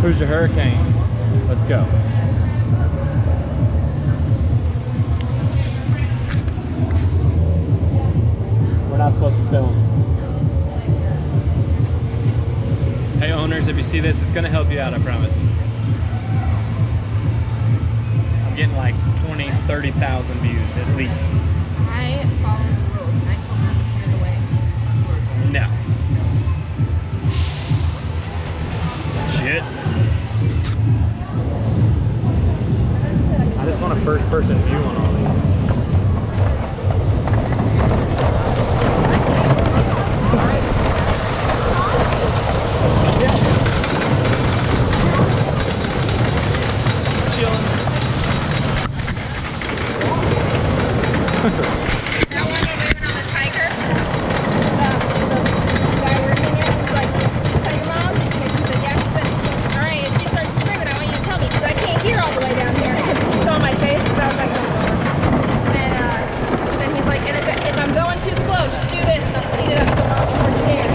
Cruise the Hurricane. Let's go. We're not supposed to film. Hey owners, if you see this, it's gonna help you out, I promise. I'm getting like 20, 30,000 views at least. I follow the rules and I told her to turn away. No. Shit. I just want a first person view on all these. That one when we went on the Tiger, the guy working there was like, "Is that your mom?" And she said, "Yeah." She said, "All right." And she started screaming, "I want you to tell me because I can't hear all the way down here." Because he saw my face, so I was like, "Oh." And then he's like, "And if I'm going too slow, just do this." And I speed it up so mom's super scared.